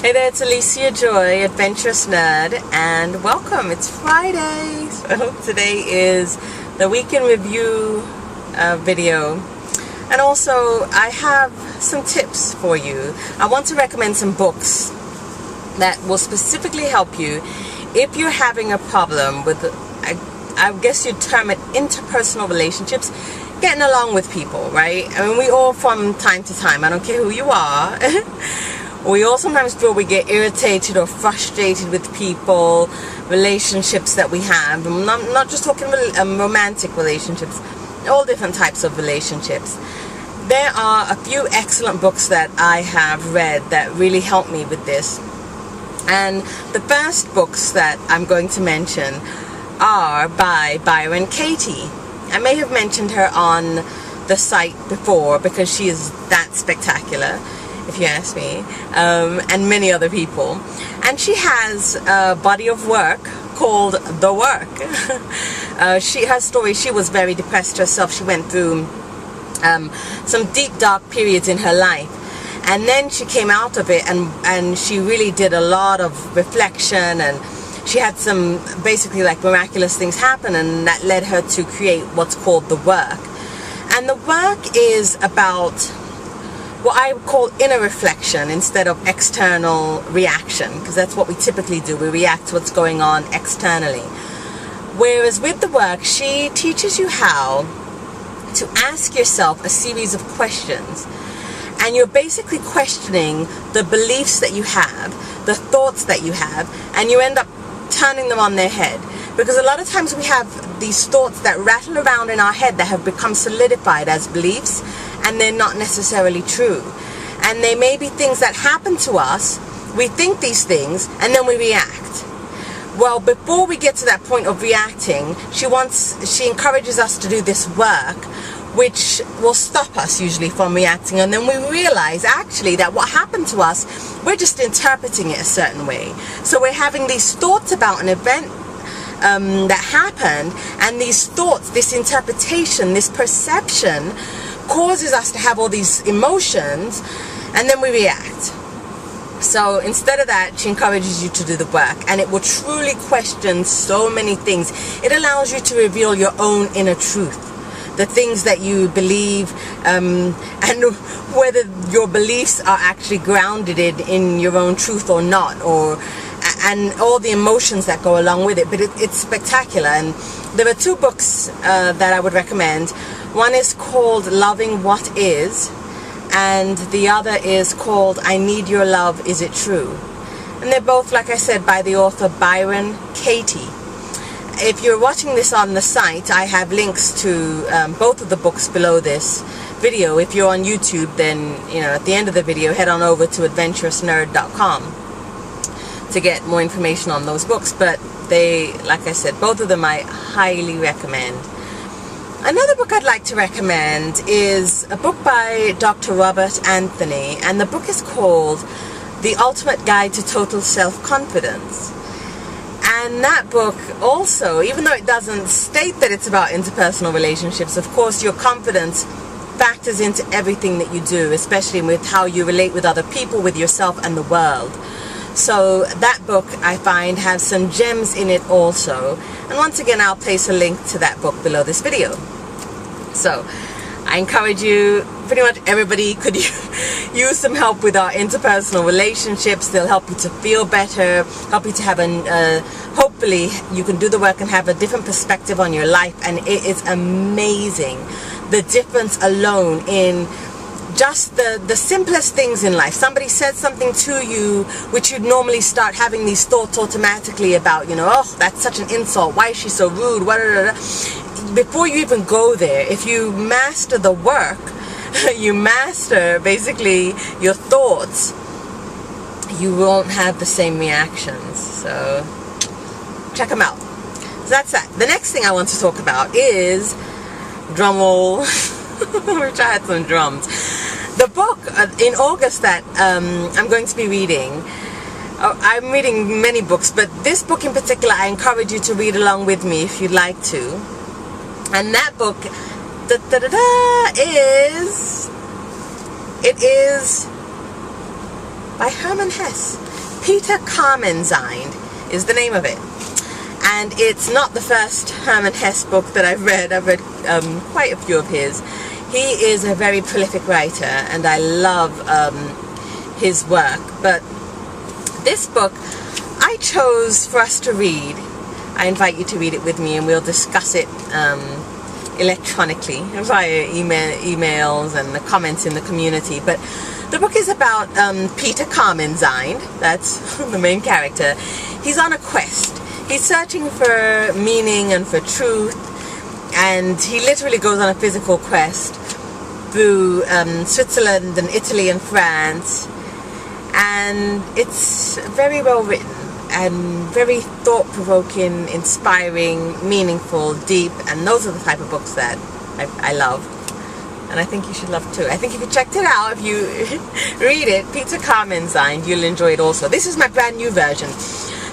Hey there, it's Alicia Joy, Adventurous Nerd, and welcome. It's Friday, so today is the Week in Review video. And also, I have some tips for you. I want to recommend some books that will specifically help you if you're having a problem with, I guess you'd term it interpersonal relationships, getting along with people, right? I mean, we all from time to time, I don't care who you are, we all sometimes feel we get irritated or frustrated with people, relationships that we have. I'm not just talking romantic relationships, all different types of relationships. There are a few excellent books that I have read that really help me with this. And the first books that I'm going to mention are by Byron Katie. I may have mentioned her on the site before because she is that spectacular, if you ask me, and many other people. And she has a body of work called The Work. Her story, she was very depressed herself. She went through some deep, dark periods in her life. And then she came out of it, and she really did a lot of reflection, and she had some basically like miraculous things happen, and that led her to create what's called The Work. And The Work is about what I would call inner reflection instead of external reaction, because that's what we typically do. We react to what's going on externally. Whereas with The Work, she teaches you how to ask yourself a series of questions. And you're basically questioning the beliefs that you have, the thoughts that you have, and you end up turning them on their head. Because a lot of times we have these thoughts that rattle around in our head that have become solidified as beliefs, and they're not necessarily true. And they may be things that happen to us, we think these things, and then we react. Well, before we get to that point of reacting, she encourages us to do this work, which will stop us usually from reacting, and then we realize actually that what happened to us, we're just interpreting it a certain way. So we're having these thoughts about an event that happened, and these thoughts, this interpretation, this perception causes us to have all these emotions, and then we react. So instead of that, she encourages you to do the work, and it will truly question so many things. It allows you to reveal your own inner truth, the things that you believe, and whether your beliefs are actually grounded in your own truth or not, and all the emotions that go along with it. But it's spectacular. And there are two books that I would recommend. One is called Loving What Is, and the other is called I Need Your Love, Is It True? And they're both, like I said, by the author Byron Katie. If you're watching this on the site, I have links to both of the books below this video. If you're on YouTube, then at the end of the video, head on over to adventurousnerd.com to get more information on those books. But they, like I said, both of them I highly recommend. Another book I'd like to recommend is a book by Dr. Robert Anthony, and the book is called The Ultimate Guide to Total Self-Confidence. And that book also, even though it doesn't state that it's about interpersonal relationships, of course your confidence factors into everything that you do, especially with how you relate with other people, with yourself, and the world. So that book, I find, has some gems in it also. And once again, I'll place a link to that book below this video. So I encourage you, pretty much everybody could use some help with our interpersonal relationships. They'll help you to feel better, help you to have hopefully you can do the work and have a different perspective on your life. And it is amazing, the difference alone in just the simplest things in life. Somebody said something to you which you'd normally start having these thoughts automatically about, oh, that's such an insult, why is she so rude, before you even go there, if you master the work, you master basically your thoughts, you won't have the same reactions. So check them out. So that's that. The next thing I want to talk about is, drum roll, wish I had some drums. The book in August that I'm going to be reading, I'm reading many books, but this book in particular I encourage you to read along with me if you'd like to. And that book is by Hermann Hesse. Peter Carmenzine is the name of it. And it's not the first Hermann Hesse book that I've read. I've read quite a few of his. He is a very prolific writer, and I love his work. But this book I chose for us to read. I invite you to read it with me, and we'll discuss it electronically via emails and the comments in the community. But the book is about Peter Carmenzine. That's the main character. He's on a quest. He's searching for meaning and for truth, and he literally goes on a physical quest through Switzerland and Italy and France, and it's very well written and very thought-provoking, inspiring, meaningful, deep, and those are the type of books that I love, and I think you should love too. I think if you checked it out, if you read it, Peter Carmenzine, you'll enjoy it also. This is my brand new version.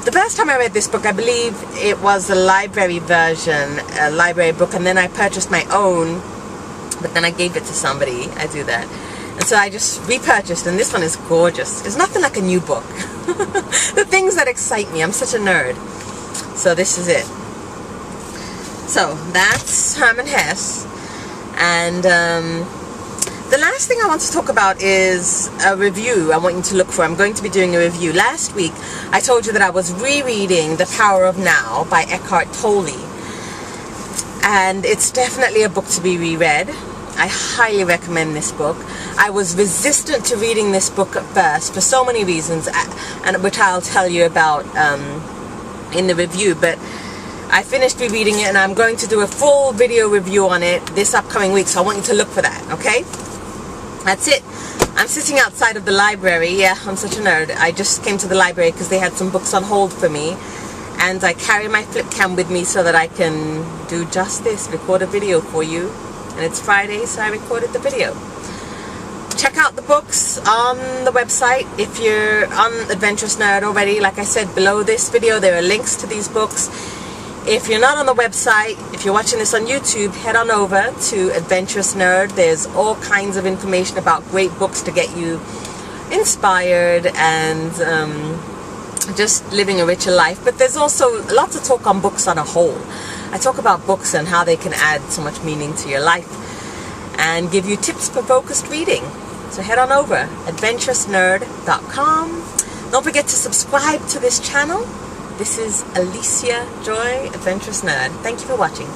The first time I read this book, I believe it was a library version, a library book, and then I purchased my own, but then I gave it to somebody. I do that. And so I just repurchased, and this one is gorgeous. It's nothing like a new book. The things that excite me. I'm such a nerd. So this is it. So that's Hermann Hesse. And the last thing I want to talk about is a review I want you to look for. I'm going to be doing a review. Last week I told you that I was rereading The Power of Now by Eckhart Tolle. And it's definitely a book to be reread. I highly recommend this book. I was resistant to reading this book at first for so many reasons, and which I'll tell you about in the review, but I finished rereading it, and I'm going to do a full video review on it this upcoming week, so I want you to look for that, okay? That's it. I'm sitting outside of the library. Yeah, I'm such a nerd. I just came to the library because they had some books on hold for me, and I carry my flip cam with me so that I can do just this, record a video for you. And it's Friday, so I recorded the video. Check out the books on the website. If you're on Adventurous Nerd already, like I said, below this video there are links to these books. If you're not on the website, if you're watching this on YouTube, head on over to Adventurous Nerd. There's all kinds of information about great books to get you inspired and just living a richer life. But there's also lots of talk on books on a whole. I talk about books and how they can add so much meaning to your life and give you tips for focused reading. So head on over, adventurousnerd.com. Don't forget to subscribe to this channel. This is Alicia Joy, Adventurous Nerd. Thank you for watching.